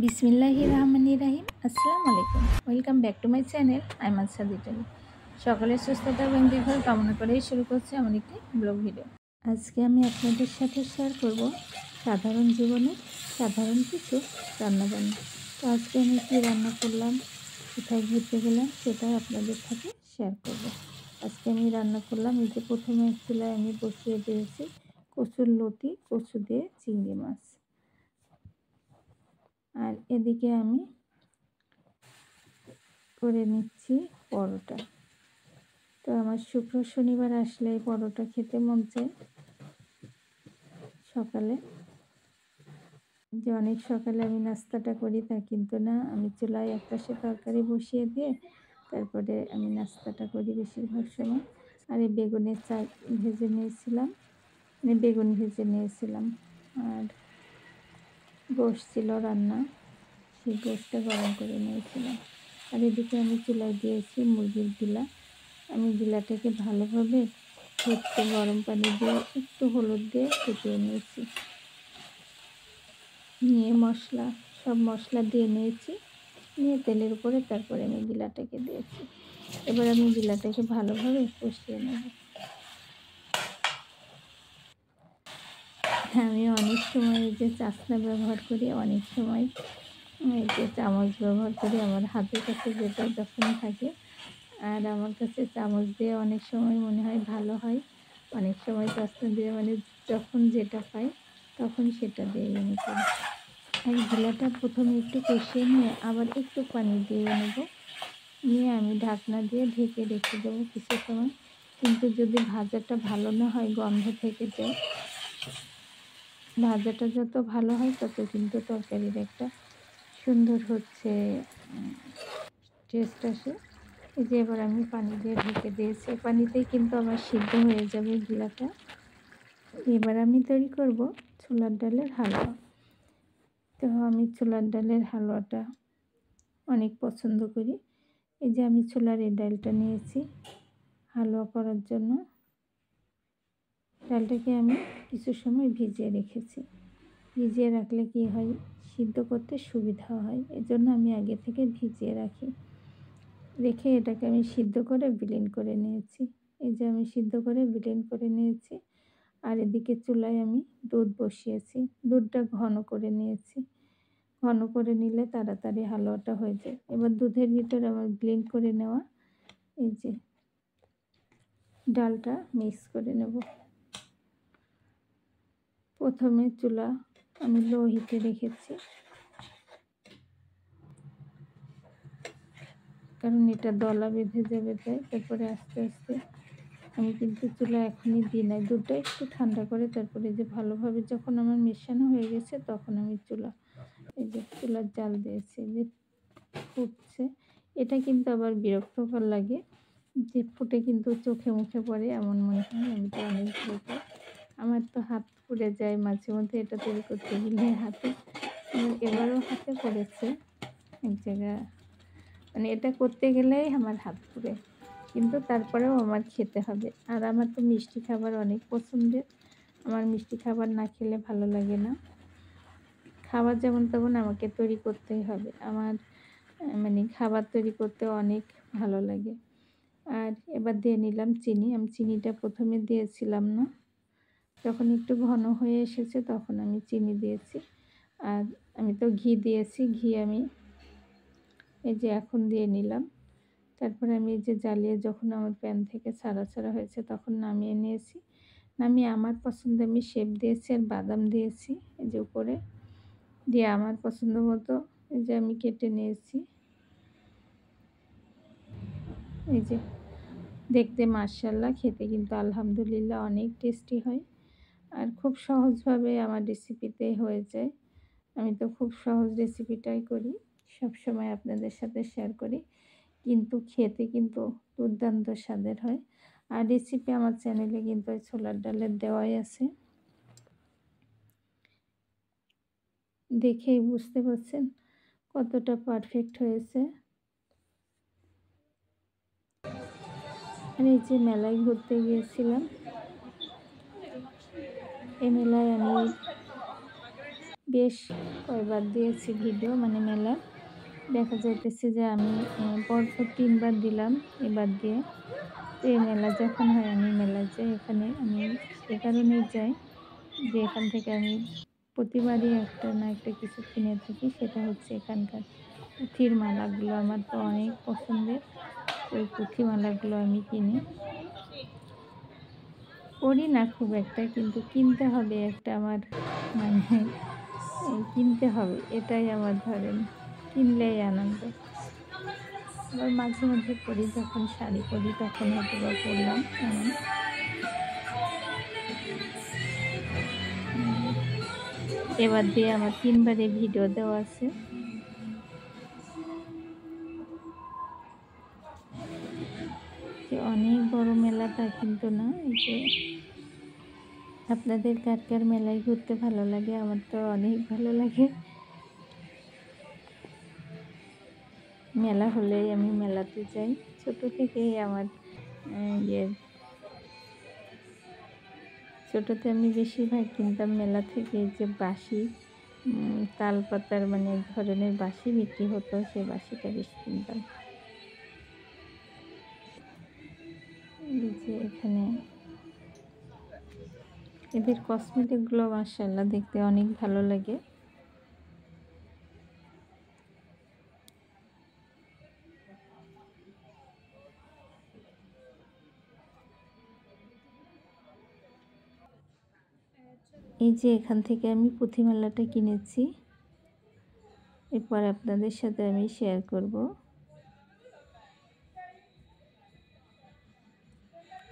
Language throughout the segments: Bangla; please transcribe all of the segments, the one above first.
বিসমিল্লাহির রহমানির রহিম। আসসালামু আলাইকুম। Welcome back to my channel Aiman সাদিটালি। সকলের সুস্থতা এবং দীর্ঘায়ু কামনা করেই শুরু করছি আমার একটি ব্লগ ভিডিও। আজকে আমি আপনাদের সাথে শেয়ার করব সাধারণ জীবনে সাধারণ কিছু রান্নাবান্না। তো আজকে আমি কী রান্না করলাম, কোথায় ঘুরতে গেলাম, সেটাই আপনাদের সাথে শেয়ার করব। আজকে আমি রান্না করলাম, এই যে প্রথমে এক চুলায় আমি বসিয়ে দিয়েছি কচুর লতি, কচু দিয়ে চিংড়ি মাছ। আর এদিকে আমি করে নিচ্ছি পরোটা। তো আমার শুক্র শনিবার আসলে পরোটা খেতে মন চায় সকালে, যে অনেক সকালে আমি নাস্তাটা করি তা কিন্তু না, আমি চুলায় একপাশে তরকারি বসিয়ে দিয়ে তারপরে আমি নাস্তাটা করি বেশিরভাগ সময়। আর এই বেগুনের ভেজে নিয়েছিলাম, বেগুন ভেজে নিয়েছিলাম, আর গোশ ছিল রান্না, সেই গোশটা গরম করে নিয়েছিলাম। আর এদিকে আমি চুলায় দিয়েছি মুরগির গিলা। আমি গিলাটাকে ভালোভাবে ফুটতে গরম পানি দিয়ে একটু হলুদ দিয়ে ফুটিয়ে নিয়েছি, নিয়ে সব মশলা দিয়ে নিয়েছি, নিয়ে তেলের উপরে তারপরে আমি গিলাটাকে দিয়েছি। এবার আমি গিলাটাকে ভালোভাবে কষিয়ে নেব। আমি অনেক সময় এই যে চাসনা ব্যবহার করি, অনেক সময় এই যে চামচ ব্যবহার করি আমার হাতের কাছে যেটা যখন থাকে। আর আমার কাছে চামচ দিয়ে অনেক সময় মনে হয় ভালো হয়, অনেক সময় চাসনা দিয়ে যখন যেটা পাই তখন সেটা দিয়ে আমি করি। আর গিলাটা প্রথমে একটু কষিয়ে নিয়ে আবার একটু পানি দিয়ে নেব, নিয়ে আমি ঢাকনা দিয়ে ঢেকে রেখে দেবো কিছু সময়। কিন্তু যদি ভাজাটা ভালো না হয়, গন্ধ থেকে যায়। ভাজাটা যত ভালো হয় তত কিন্তু তরকারির একটা সুন্দর টেস্ট আসে। এই যে এবার আমি পানি দিয়ে ঢেকে দিয়েছি, পানিতেই কিন্তু আমার সিদ্ধ হয়ে যাবে গিলাটা। এবার আমি তৈরি করব ছোলার ডালের হালুয়া। তো আমি ছোলার ডালের হালুয়াটা অনেক পছন্দ করি। এই যে আমি ছোলার এই ডালটা নিয়েছি হালুয়া করার জন্য। ডালটাকে আমি কিছু সময় ভিজিয়ে রেখেছি। ভিজিয়ে রাখলে কি হয়, সিদ্ধ করতে সুবিধা হয়, এজন্য আমি আগে থেকে ভিজিয়ে রেখে এটাকে আমি সিদ্ধ করে ব্লেন্ড করে নিয়েছি। এই যে আমি সিদ্ধ করে ব্লেন্ড করে নিয়েছি। আর এদিকে চুলায় আমি দুধ বসিয়েছি, দুধটা ঘন করে নিয়েছি। ঘন করে নিলে তাড়াতাড়ি হালুয়াটা হয়ে যায়। এবার দুধের ভিতরে আমার ব্লেন্ড করে নেওয়া এই যে ডালটা মিক্স করে নেব। প্রথমে চুলা আমি লো হিটে রেখেছি, কারণ এটা দলা বেঁধে যাবে, তাই তারপরে আস্তে আস্তে আমি কিন্তু চুলা এখনই দিই নাই, দুধটা একটু ঠান্ডা করে তারপরে যে ভালোভাবে যখন আমার মেশানো হয়ে গেছে তখন আমি এই যে চুলার জাল দিয়েছি, যে ফুটছে। এটা কিন্তু আবার বিরক্তকর লাগে, যে ফুটে কিন্তু চোখে মুখে পড়ে এমন মনে হয়। আমি তো অনেক ভয় পাই, আমার তো হাত পুড়ে যায় মাঝে মধ্যে এটা তৈরি করতে গেলে হাতে। এবারও হাতে পড়েছে এক জায়গা, এটা করতে গেলেই আমার হাত পুড়ে, কিন্তু তারপরেও আমার খেতে হবে। আর আমার তো মিষ্টি খাবার অনেক পছন্দের, আমার মিষ্টি খাবার না খেলে ভালো লাগে না। খাবার যেমন তেমন আমাকে তৈরি করতেই হবে, আমার খাবার তৈরি করতে অনেক ভালো লাগে। আর এবার দিয়ে নিলাম চিনি। আমি চিনিটা প্রথমে দিয়েছিলাম না, যখন একটু ঘন হয়ে এসেছে তখন আমি চিনি দিয়েছি। আর আমি তো ঘি দিয়েছি, ঘি আমি এই যে এখন দিয়ে নিলাম। তারপরে আমি এই যে জ্বালিয়ে যখন আমার প্যান থেকে ছাড়া হয়েছে তখন নামিয়ে নিয়েছি। নামিয়ে আমার পছন্দ আমি শেপ দিয়েছি আর বাদাম দিয়েছি এই যে উপরে দিয়ে, আমার পছন্দ মতো এই যে আমি কেটে নিয়েছি। এই যে দেখতে মাশাআল্লাহ, খেতে কিন্তু আলহামদুলিল্লাহ অনেক টেস্টি হয়। আর খুব সহজভাবে আমার রেসিপিতে হয়ে যায়। আমি তো খুব সহজ রেসিপিটাই করি, সব সময় আপনাদের সাথে শেয়ার করি, কিন্তু খেতে কিন্তু দুর্দান্ত স্বাদের হয়। আর রেসিপি আমার চ্যানেলে কিন্তু ছোলার ডালের দেওয়াই আছে, দেখেই বুঝতে পারছেন কতটা পারফেক্ট হয়েছে। আর এই যে মেলায় ঘুরতে গিয়েছিলাম, এই মেলায় আমি বেশ কয়বার দিয়েছি ভিডিও, মানে মেলা। দেখা যাইতেছে যে আমি পরপর ৩ বার দিলাম এবার দিয়ে। তো এই মেলা যখন হয় আমি মেলায় যাই। এখানে আমি এ কারণেই যাই যে এখান থেকে আমি প্রতিবারই একটা না একটা কিছু কিনে থাকি। সেটা হচ্ছে এখানকার পুঁথির মালাগুলো আমার তো অনেক পছন্দের। ওই পুঁথি মালাগুলো আমি কিনি। পড়ি না খুব একটা, কিন্তু কিনতে হবে একটা আমার, মানে কিনতে হবে এটাই আমার, ধরেন কিনলেই আনন্দ। আবার মাঝে মধ্যে পড়ি, যখন শাড়ি পরি তখন হয়তোবা পড়লাম এমন। এবার দিয়ে আমার ৩ বারে ভিডিও দেওয়া আছে। যে অনেক বড় মেলা তা কিন্তু না। এই যে আপনাদের কার কার মেলায় ঘুরতে ভালো লাগে? আমার তো অনেক ভালো লাগে। মেলা হলেই আমি মেলাতে যাই। ছোট থেকেই আমার ইয়ে, ছোটতে আমি বেশিরভাগ কিনতাম মেলা থেকে যে বাঁশি, তালপাতার মানে এক ধরনের বাঁশি বিক্রি হতো, সেই বাঁশিটা বেশি কিনতাম। এই যে এখানে এদের কসমেটিকগুলো মাশাআল্লাহ দেখতে অনেক ভালো লাগে। এই যে এখান থেকে আমি পুঁথিমালাটা কিনেছি, এরপর আপনাদের সাথে আমি শেয়ার করব।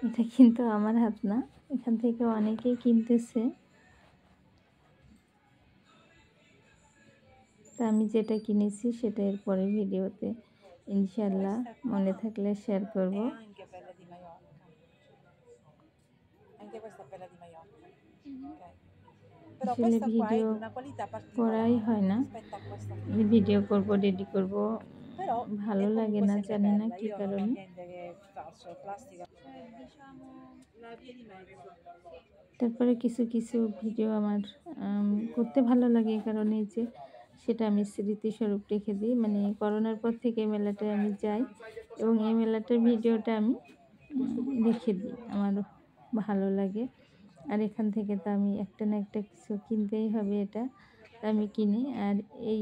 এটা কিন্তু আমার হাত না, এখান থেকে অনেকেই কিনতেছে। তা আমি যেটা কিনেছি সেটা এর পরের ভিডিওতে ইনশাল্লাহ মনে থাকলে শেয়ার করব। আসলে ভিডিও করাই হয় না, ভিডিও করব রেডি করব, ভালো লাগে না, জানি না কি কারণে। তারপরে কিছু কিছু ভিডিও আমার করতে ভালো লাগে, এই কারণে যে সেটা আমি স্মৃতিস্বরূপ রেখে দিই। মানে করোনার পর থেকে মেলাটায় আমি যাই এবং এই মেলাটার ভিডিওটা আমি রেখে দিই, আমার ভালো লাগে। আর এখান থেকে তো আমি একটা না একটা কিছু কিনতেই হবে, এটা আমি কিনি। আর এই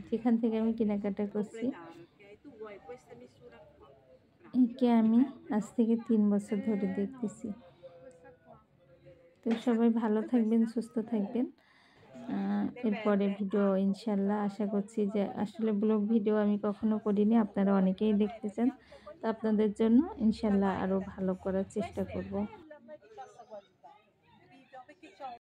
যেখান থেকে আমি কেনাকাটা করছি, একে আমি আজ থেকে ৩ বছর ধরে দেখতেছি। তো সবাই ভালো থাকবেন, সুস্থ থাকবেন। এরপরে ভিডিও ইনশাল্লাহ আশা করছি যে, আসলে ব্লগ ভিডিও আমি কখনো করিনি, আপনারা অনেকেই দেখতে চান। তো আপনাদের জন্য ইনশাল্লাহ আরও ভালো করার চেষ্টা করব।